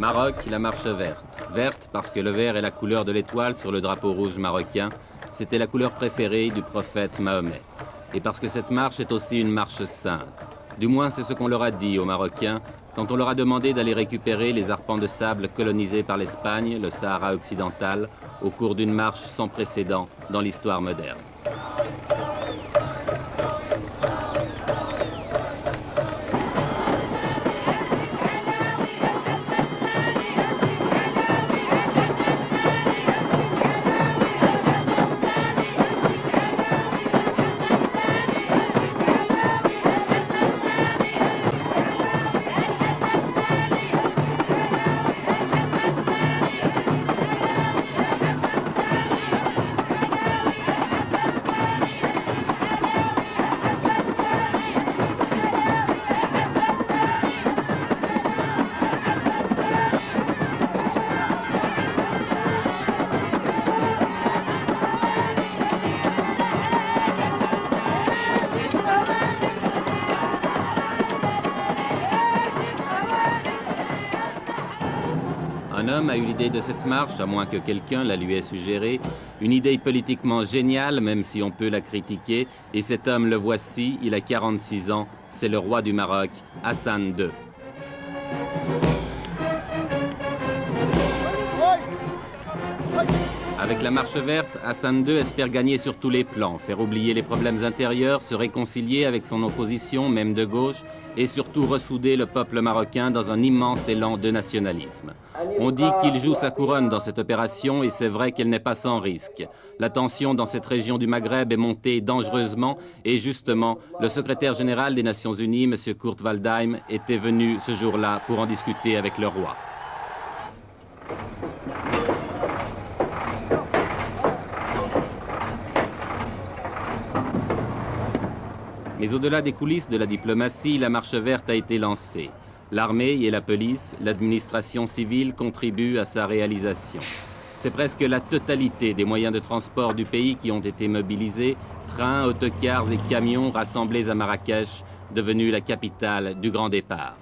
Maroc, la marche verte. Verte parce que le vert est la couleur de l'étoile sur le drapeau rouge marocain. C'était la couleur préférée du prophète Mahomet. Et parce que cette marche est aussi une marche sainte. Du moins, c'est ce qu'on leur a dit aux Marocains quand on leur a demandé d'aller récupérer les arpents de sable colonisés par l'Espagne, le Sahara occidental, au cours d'une marche sans précédent dans l'histoire moderne. Un homme a eu l'idée de cette marche, à moins que quelqu'un la lui ait suggérée, une idée politiquement géniale, même si on peut la critiquer, et cet homme, le voici, il a 46 ans, c'est le roi du Maroc, Hassan II. Avec la marche verte, Hassan II espère gagner sur tous les plans, faire oublier les problèmes intérieurs, se réconcilier avec son opposition, même de gauche, et surtout ressouder le peuple marocain dans un immense élan de nationalisme. On dit qu'il joue sa couronne dans cette opération et c'est vrai qu'elle n'est pas sans risque. La tension dans cette région du Maghreb est montée dangereusement et justement, le secrétaire général des Nations Unies, M. Kurt Waldheim, était venu ce jour-là pour en discuter avec le roi. Mais au-delà des coulisses de la diplomatie, la marche verte a été lancée. L'armée et la police, l'administration civile contribuent à sa réalisation. C'est presque la totalité des moyens de transport du pays qui ont été mobilisés, trains, autocars et camions rassemblés à Marrakech, devenue la capitale du grand départ.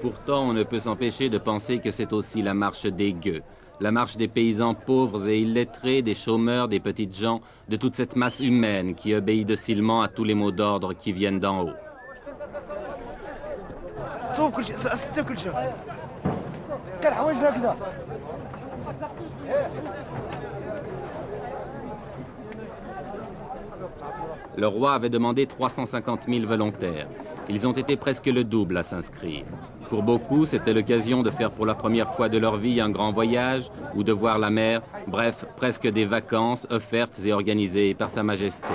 Pourtant, on ne peut s'empêcher de penser que c'est aussi la marche des gueux. La marche des paysans pauvres et illettrés, des chômeurs, des petites gens, de toute cette masse humaine qui obéit docilement à tous les mots d'ordre qui viennent d'en haut. Le roi avait demandé 350 000 volontaires. Ils ont été presque le double à s'inscrire. Pour beaucoup, c'était l'occasion de faire pour la première fois de leur vie un grand voyage ou de voir la mer, bref, presque des vacances offertes et organisées par Sa Majesté.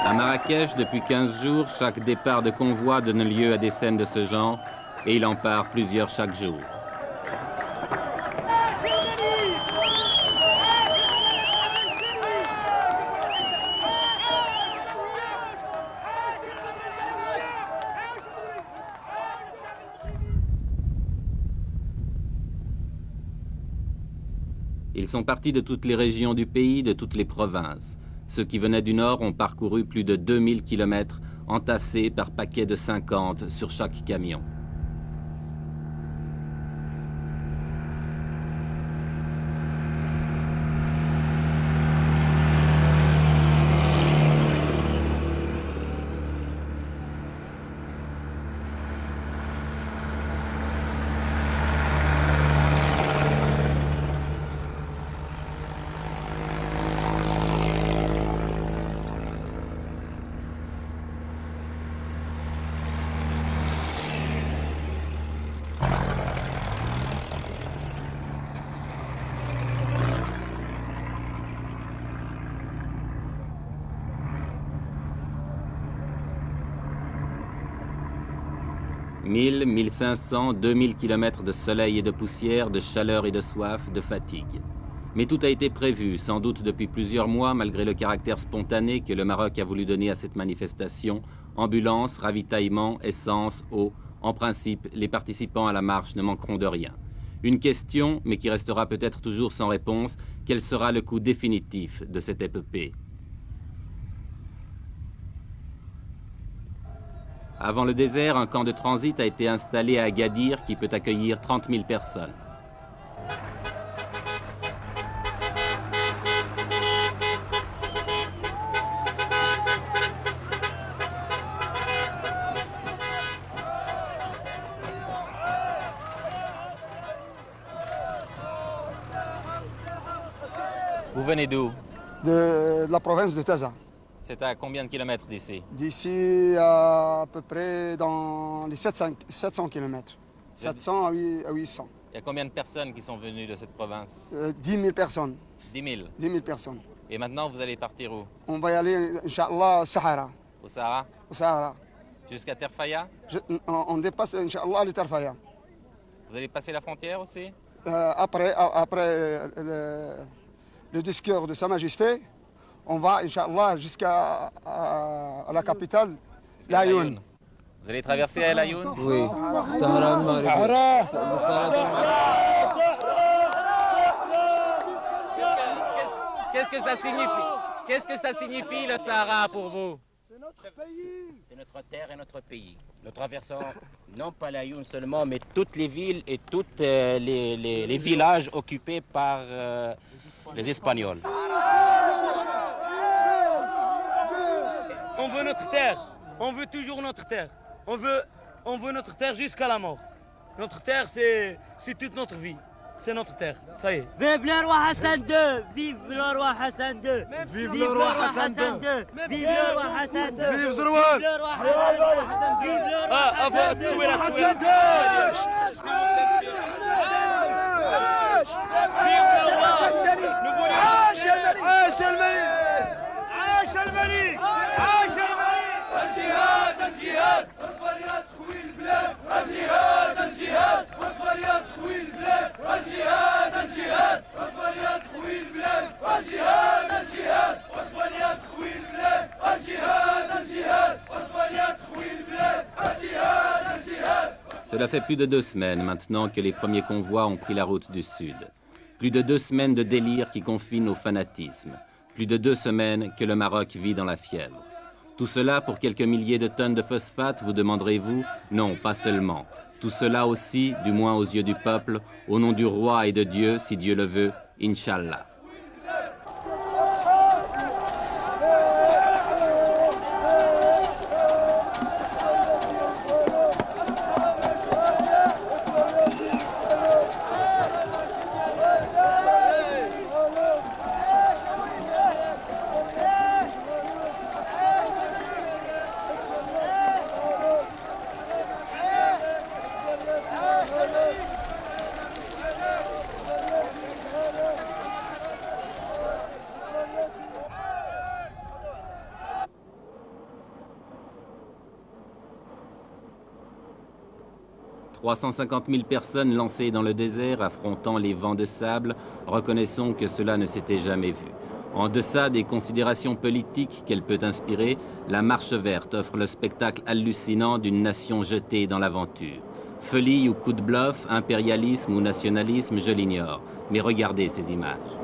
À Marrakech, depuis 15 jours, chaque départ de convoi donne lieu à des scènes de ce genre, et il en part plusieurs chaque jour. Ils sont partis de toutes les régions du pays, de toutes les provinces. Ceux qui venaient du nord ont parcouru plus de 2000 kilomètres, entassés par paquets de 50 sur chaque camion. 1000, 1500, 2000 kilomètres de soleil et de poussière, de chaleur et de soif, de fatigue. Mais tout a été prévu, sans doute depuis plusieurs mois, malgré le caractère spontané que le Maroc a voulu donner à cette manifestation. Ambulance, ravitaillement, essence, eau. En principe, les participants à la marche ne manqueront de rien. Une question, mais qui restera peut-être toujours sans réponse, quel sera le coût définitif de cette épopée? Avant le désert, un camp de transit a été installé à Agadir qui peut accueillir 30 000 personnes. Vous venez d'où? De la province de Taza. C'est à combien de kilomètres d'ici? D'ici à peu près dans les 700 km. 700 à 800. Il y a combien de personnes qui sont venues de cette province? 10 000 personnes. 10 000. 10 000 personnes. Et maintenant, vous allez partir où? On va y aller, Inch'Allah, au Sahara. Au Sahara? Au Sahara. Jusqu'à Terfaya? On dépasse, Inch'Allah, le Terfaya. Vous allez passer la frontière aussi? Après le discours de Sa Majesté, on va, Inch'Allah, jusqu'à la capitale, l'Ayoun. Vous allez traverser à l'Ayoun? Oui. Sahara Qu'est-ce que ça signifie? Qu'est-ce que ça signifie le Sahara pour vous? C'est notre terre et notre pays. Nous traversons non pas l'Ayoun seulement, mais toutes les villes et tous les villages occupés par les Espagnols. On veut notre terre, on veut toujours notre terre. On veut notre terre jusqu'à la mort. Notre terre, c'est toute notre vie. C'est notre terre, ça y est. Vive le roi Hassan II! Vive le roi Hassan II! Vive le roi Hassan II! Vive le roi Hassan II! Vive le roi! Vive le roi Hassan II! Vive le roi Hassan Cela fait plus de 2 semaines maintenant que les premiers convois ont pris la route du Sud. Plus de 2 semaines de délire qui confine au fanatisme. Plus de 2 semaines que le Maroc vit dans la fièvre. Tout cela pour quelques milliers de tonnes de phosphate, vous demanderez-vous? Non, pas seulement. Tout cela aussi, du moins aux yeux du peuple, au nom du roi et de Dieu, si Dieu le veut, Inch'Allah. « 350 000 personnes lancées dans le désert, affrontant les vents de sable, reconnaissons que cela ne s'était jamais vu. En deçà des considérations politiques qu'elle peut inspirer, la Marche verte offre le spectacle hallucinant d'une nation jetée dans l'aventure. Folie ou coup de bluff, impérialisme ou nationalisme, je l'ignore. Mais regardez ces images.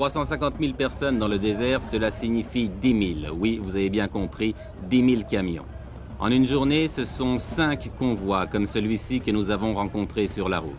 350 000 personnes dans le désert, cela signifie 10 000. Oui, vous avez bien compris, 10 000 camions. En une journée, ce sont 5 convois comme celui-ci que nous avons rencontré sur la route.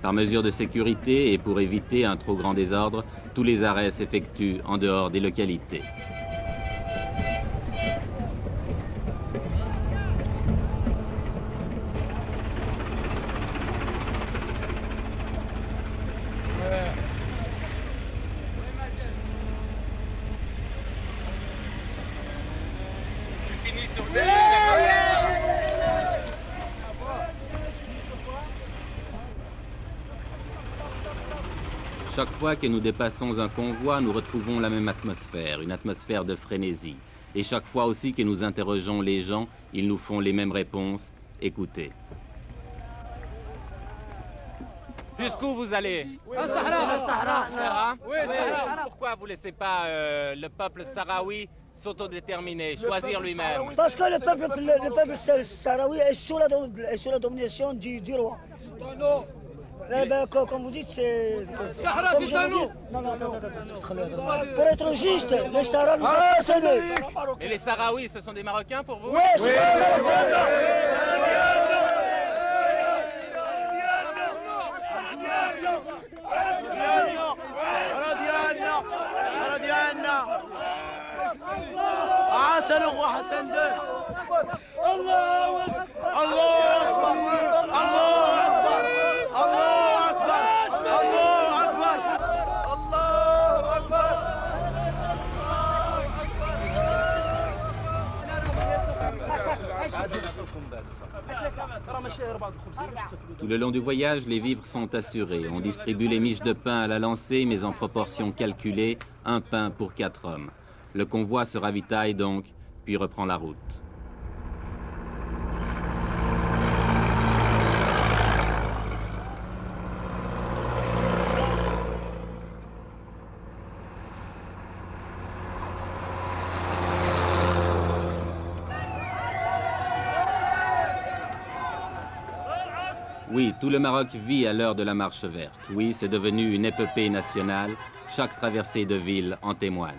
Par mesure de sécurité et pour éviter un trop grand désordre, tous les arrêts s'effectuent en dehors des localités. Chaque fois que nous dépassons un convoi, nous retrouvons la même atmosphère, une atmosphère de frénésie. Et chaque fois aussi que nous interrogeons les gens, ils nous font les mêmes réponses. Écoutez. Jusqu'où vous allez? Au Sahara. Oui, Sahara. Pourquoi vous ne laissez pas le peuple sahraoui s'autodéterminer, choisir lui-même? Parce que le peuple sahraoui est sous la domination du roi. Eh ben, comme vous dites, c'est... Sahara, c'est à nous. Non. Pour être juste, les Sahara nous ont enseigné. Et les Sahraouis, ce sont des Marocains pour vous? Oui, c'est ça. حسن هو حسن ده الله Tout le long du voyage, les vivres sont assurés. On distribue les miches de pain à la lancée, mais en proportion calculée, un pain pour 4 hommes. Le convoi se ravitaille donc, puis reprend la route. Oui, tout le Maroc vit à l'heure de la marche verte. Oui, c'est devenu une épopée nationale. Chaque traversée de ville en témoigne.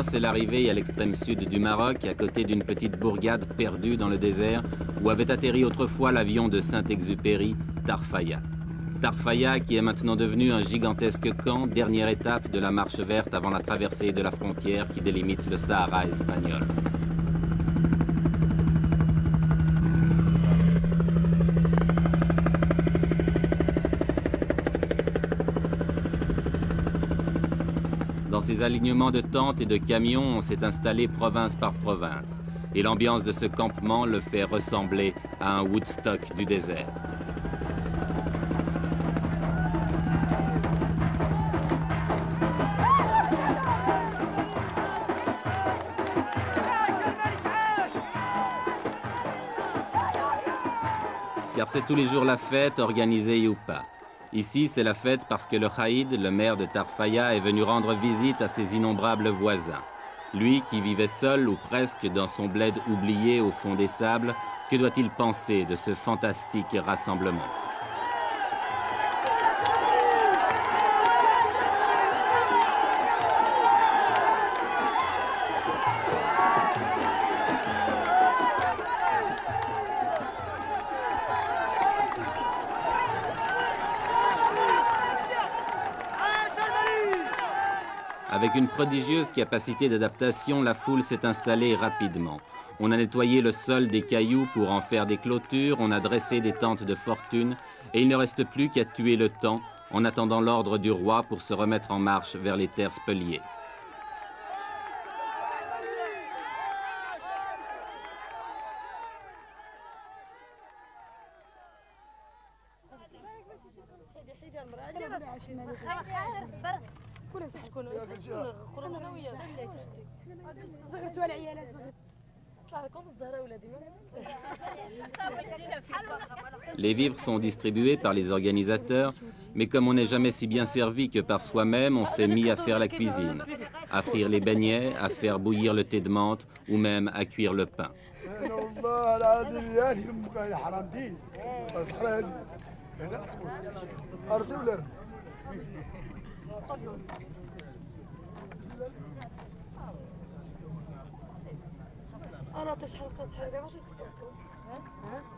C'est l'arrivée à l'extrême sud du Maroc, à côté d'une petite bourgade perdue dans le désert, où avait atterri autrefois l'avion de Saint-Exupéry, Tarfaya. Tarfaya qui est maintenant devenu un gigantesque camp, dernière étape de la marche verte avant la traversée de la frontière qui délimite le Sahara espagnol. Dans ces alignements de tentes et de camions, on s'est installé province par province. Et l'ambiance de ce campement le fait ressembler à un Woodstock du désert. Car c'est tous les jours la fête, organisée ou pas. Ici, c'est la fête parce que le Khaïd, le maire de Tarfaya, est venu rendre visite à ses innombrables voisins. Lui, qui vivait seul ou presque dans son bled oublié au fond des sables, que doit-il penser de ce fantastique rassemblement ? Avec une prodigieuse capacité d'adaptation, la foule s'est installée rapidement. On a nettoyé le sol des cailloux pour en faire des clôtures, on a dressé des tentes de fortune, et il ne reste plus qu'à tuer le temps en attendant l'ordre du roi pour se remettre en marche vers les terres spoliées. Les vivres sont distribués par les organisateurs, mais comme on n'est jamais si bien servi que par soi-même, on s'est mis à faire la cuisine, à frire les beignets, à faire bouillir le thé de menthe ou même à cuire le pain.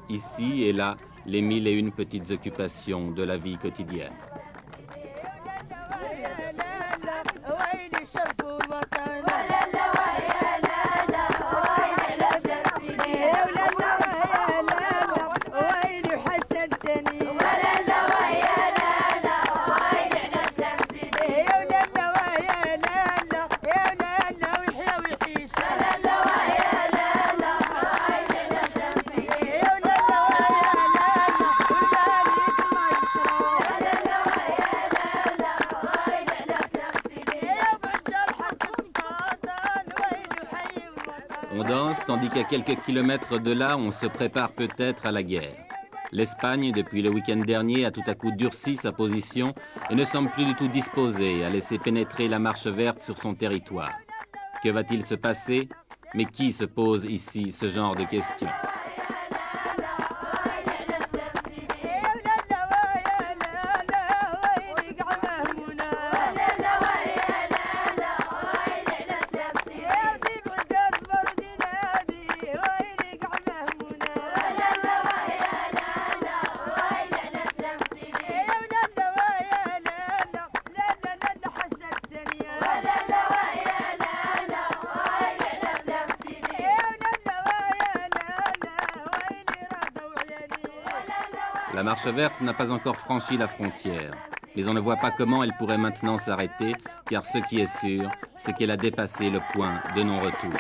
Ici et là, les 1001 petites occupations de la vie quotidienne. On danse, tandis qu'à quelques kilomètres de là, on se prépare peut-être à la guerre. L'Espagne, depuis le week-end dernier, a tout à coup durci sa position et ne semble plus du tout disposée à laisser pénétrer la marche verte sur son territoire. Que va-t-il se passer? Mais qui se pose ici ce genre de questions? La marche verte n'a pas encore franchi la frontière, mais on ne voit pas comment elle pourrait maintenant s'arrêter, car ce qui est sûr, c'est qu'elle a dépassé le point de non-retour.